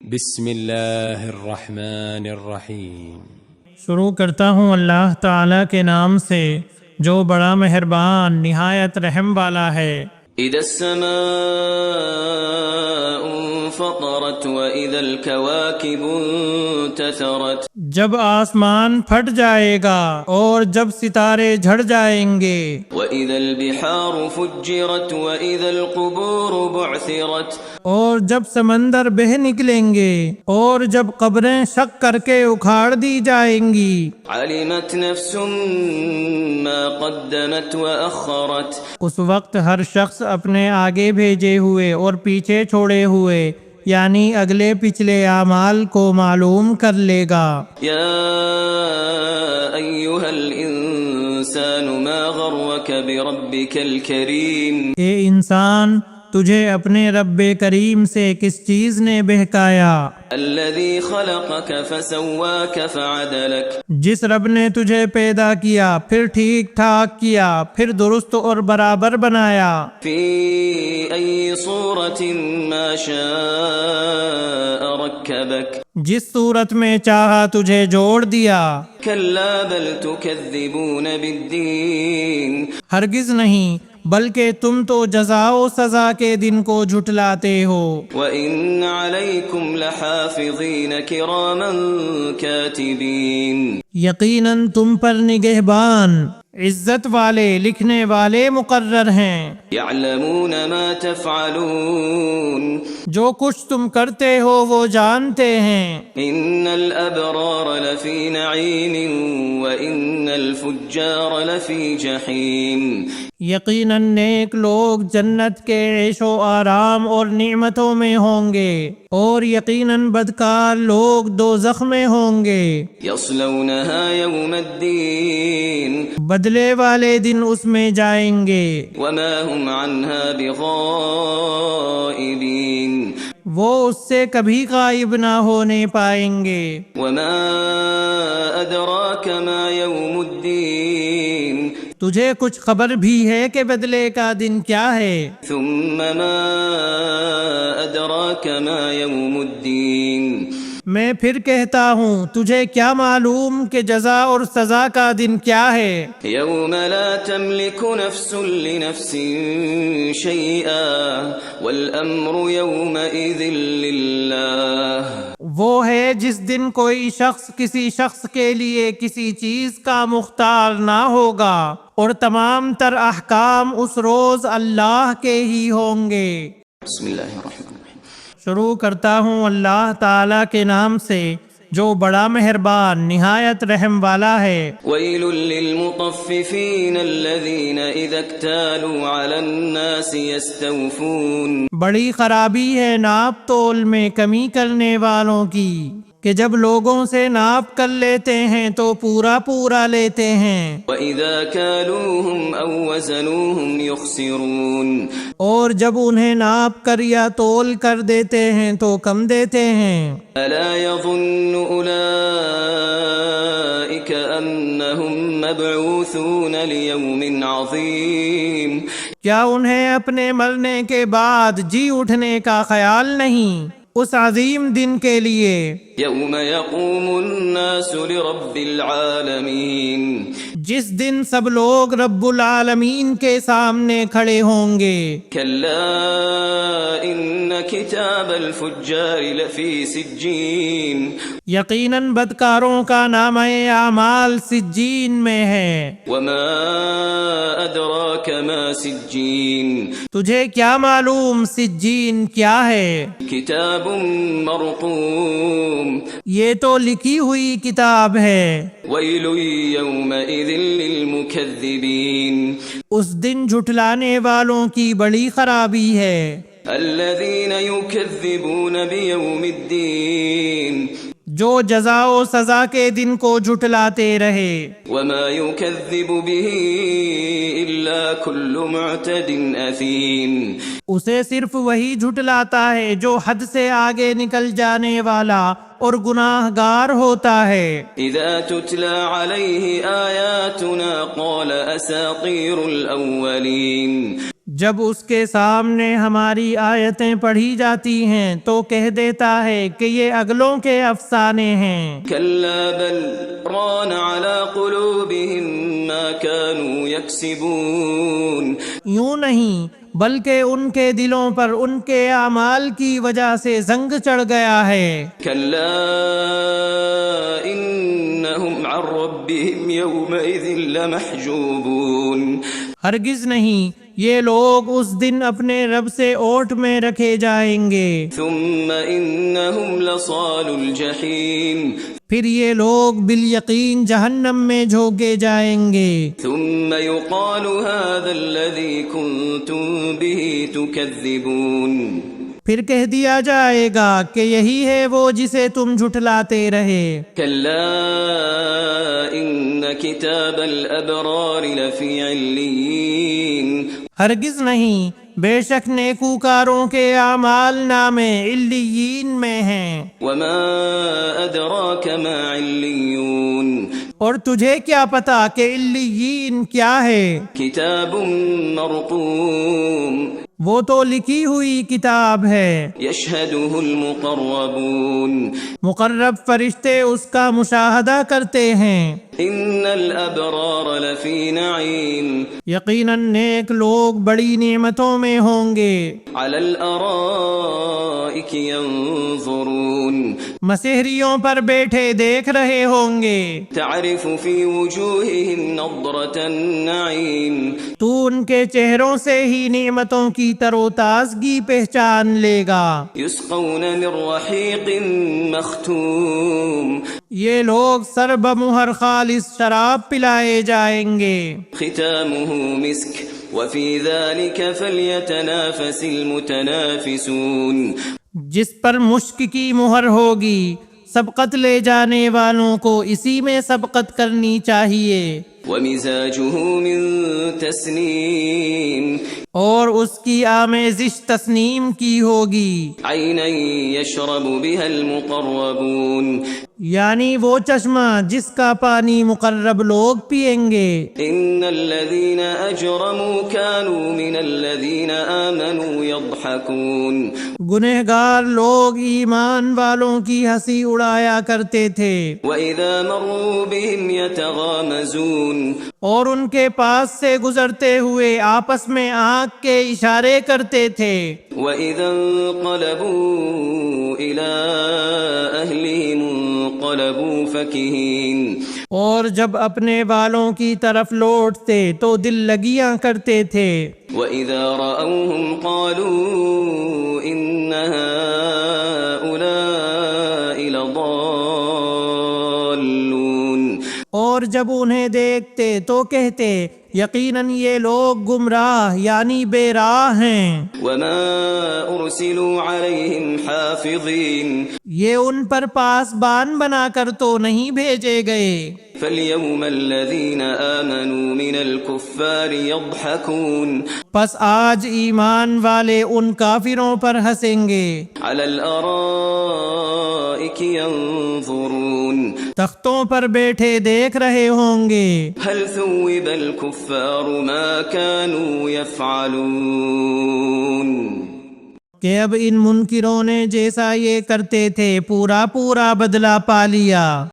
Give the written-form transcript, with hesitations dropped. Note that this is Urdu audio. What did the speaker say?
بسم اللہ الرحمن الرحیم۔ شروع کرتا ہوں اللہ تعالیٰ کے نام سے جو بڑا مہربان نہایت رحم والا ہے۔ اذا السماء انفطرت واذا الكواكب انتثرت، جب آسمان پھٹ جائے گا اور جب ستارے جھڑ جائیں گے، واذا البحار فجرت واذا القبور بعثرت، اور جب سمندر بہہ نکلیں گے اور جب قبریں شق کر کے اکھاڑ دی جائیں گی، علمت نفس ما قدمت واخرت، اس وقت ہر شخص اپنے آگے بھیجے ہوئے اور پیچھے چھوڑے ہوئے یعنی اگلے پچھلے اعمال کو معلوم کر لے گا۔ یا ایھا الانسان ما غرک بربک الکریم، اے انسان، تجھے اپنے رب کریم سے کس چیز نے بہکایا؟ الذی خلقک فسواک فعدلک، جس رب نے تجھے پیدا کیا پھر ٹھیک ٹھاک کیا پھر درست اور برابر بنایا، فی ای صورت ما شاء رکبک، جس صورت میں چاہا تجھے جوڑ دیا۔ کلا بل تکذبون بالدین، ہرگز نہیں، بلکہ تم تو جزا و سزا کے دن کو جھٹلاتے ہو۔ وَإِنَّ عَلَيْكُمْ لَحَافِظِينَ كِرَامًا كَاتِبِينَ، یقیناً تم پر نگہبان عزت والے لکھنے والے مقرر ہیں، يَعْلَمُونَ مَا تَفْعَلُونَ، جو کچھ تم کرتے ہو وہ جانتے ہیں۔ إِنَّ الْأَبْرَارَ لَفِي نَعِيمٍ وَإِنَّ الْفُجَّارَ لَفِي جَحِيمٍ، یقیناً نیک لوگ جنت کے عیش و آرام اور نعمتوں میں ہوں گے اور یقیناً بدکار لوگ دوزخ میں ہوں گے۔ يَصْلَوْنَهَا يَوْمَ الدِّينِ، بدلے والے دن اس میں جائیں گے، وَمَا هُمْ عَنْهَا بِغَائِبِينَ، وہ اس سے کبھی غائب نہ ہونے پائیں گے۔ وَمَا أَدْرَاكَ مَا يَوْمُ الدِّينِ، تجھے کچھ خبر بھی ہے کہ بدلے کا دن کیا ہے؟ ثُمَّ مَا أَدْرَاكَ مَا يَوْمُ الدِّينِ، میں پھر کہتا ہوں تجھے کیا معلوم کہ جزا اور سزا کا دن کیا ہے؟ يَوْمَ لَا تَمْلِكُ نَفْسٌ لِنَفْسٍ شَيْئًا وَالْأَمْرُ يَوْمَئِذٍ لِلَّهِ، وہ ہے جس دن کوئی شخص کسی شخص کے لیے کسی چیز کا مختار نہ ہوگا اور تمام تر احکام اس روز اللہ کے ہی ہوں گے۔ بسم اللہ الرحمن الرحیم۔ شروع کرتا ہوں اللہ تعالیٰ کے نام سے جو بڑا مہربان نہایت رحم والا ہے۔ وَيْلٌ لِّلْمُطَفِّفِينَ الَّذِينَ إِذَا اكْتَالُوا عَلَى النَّاسِ يَسْتَوْفُونَ، بڑی خرابی ہے ناپ تول میں کمی کرنے والوں کی کہ جب لوگوں سے ناپ کر لیتے ہیں تو پورا پورا لیتے ہیں، وَإِذَا كَالُوهُمْ أَوْ وَزَنُوهُمْ يُخْسِرُونَ، اور جب انہیں ناپ کر یا تول کر دیتے ہیں تو کم دیتے ہیں۔ أَلَا يَظُنُّ أُولَئِكَ أَنَّهُمْ مَبْعُوثُونَ لِيَوْمٍ عَظِيمٍ، کیا انہیں اپنے مرنے کے بعد جی اٹھنے کا خیال نہیں اس عظیم دن کے لیے؟ يَوْمَ يَقُومُ النَّاسُ لِرَبِّ الْعَالَمِينَ، جس دن سب لوگ رب العالمین کے سامنے کھڑے ہوں گے۔ كَلَّا إِنَّ كِتَابَ الْفُجَّارِ لَفِي سِجِّينٍ، یقیناً بدکاروں کا نامہ اعمال سجین میں ہے۔ وَمَا أَدْرَاكَ مَا سِجِّينٌ، تجھے کیا معلوم سجین کیا ہے؟ كِتَابٌ مَّرْقُومٌ، یہ تو لکھی ہوئی کتاب ہے۔ وَيْلٌ يَوْمَئِذٍ لِّلْمُكَذِّبِينَ، اس دن جھٹلانے والوں کی بڑی خرابی ہے۔ الَّذِينَ يُكَذِّبُونَ بِيَوْمِ الدِّينِ، جو جزا و سزا کے دن کو جھٹلاتے رہے۔ وَمَا يُكَذِّبُ بِهِ إِلَّا كُلُّ مُعْتَدٍ أَثِيمٍ، اسے صرف وہی جھٹلاتا ہے جو حد سے آگے نکل جانے والا اور گناہ گار ہوتا ہے۔ إِذَا تُتْلَى عَلَيْهِ آيَاتُنَا قَالَ أَسَاطِيرُ الْأَوَّلِينَ، جب اس کے سامنے ہماری آیتیں پڑھی جاتی ہیں تو کہہ دیتا ہے کہ یہ اگلوں کے افسانے ہیں۔ كلا بل ران على قلوبهم ما كانوا يكسبون یوں نہیں بلکہ ان کے دلوں پر ان کے اعمال کی وجہ سے زنگ چڑھ گیا ہے۔ كلا إنهم عن ربهم يومئذ لمحجوبون ہرگز نہیں، یہ لوگ اس دن اپنے رب سے اوٹ میں رکھے جائیں گے۔ ثم إنهم لصال الجحيم پھر یہ لوگ بالیقین جہنم میں جھونکے جائیں گے۔ ثم يقال هذا الذي كنتم به تكذبون پھر کہہ دیا جائے گا کہ یہی ہے وہ جسے تم جھٹلاتے رہے۔ كلا إن كتاب الأبرار لفي عليين ہرگز نہیں، بے شک نیکوکاروں کے اعمال نامے علیین میں ہیں۔ وما أدراك ما عليون اور تجھے کیا پتا کہ علیین کیا ہے؟ كتاب مرقوم وہ تو لکھی ہوئی کتاب ہے، يشهده المقربون مقرب فرشتے اس کا مشاہدہ کرتے ہیں۔ إن الأبرار لفي نعيم یقیناً نیک لوگ بڑی نعمتوں میں ہوں گے، على الأرائك ينظرون مسحریوں پر بیٹھے دیکھ رہے ہوں گے۔ تعرف في وجوههم نضرة النعيم تو ان کے چہروں سے ہی نعمتوں کی تر و تازگی پہچان لے گا۔ يسقون من رحيق مختوم یہ لوگ سرب مہر خالص شراب پلائے جائیں گے، ختامه مسك وفي ذلك فليتنافس المتنافسون جس پر مشک کی مہر ہوگی، سبقت لے جانے والوں کو اسی میں سبقت کرنی چاہیے۔ ومزاجه من تسنيم اور اس کی آمیزش تسنیم کی ہوگی، عينا يشرب بها المقربون یعنی وہ چشمہ جس کا پانی مقرب لوگ پئیں گے۔ إن الذين أجرموا كانوا من الذين آمنوا يضحكون گنہگار لوگ ایمان والوں کی ہنسی اڑایا کرتے تھے، وإذا مروا بهم يتغامزون اور ان کے پاس سے گزرتے ہوئے آپس میں آنکھ کے اشارے کرتے تھے۔ وإذا انقلبوا إلى أهلهم انقلبوا فكهين اور جب اپنے والوں کی طرف لوٹتے تو دل لگیاں کرتے تھے۔ وإذا رأوهم قالوا إن هؤلاء لضالون اور جب انہیں دیکھتے تو کہتے یقیناً یہ لوگ گمراہ یعنی بے راہ ہیں۔ وما أرسلوا عليهم حافظين یہ ان پر پاسبان بنا کر تو نہیں بھیجے گئے۔ فاليوم الذين آمنوا من الكفار يضحكون پس آج ایمان والے ان کافروں پر ہنسیں گے، على الأرائك ينظرون تختوں پر بیٹھے دیکھ رہے ہوں گے۔ هل ثوب الكفار ما كانوا يفعلون کہ اب ان منکروں نے جیسا یہ کرتے تھے پورا پورا بدلہ پا لیا۔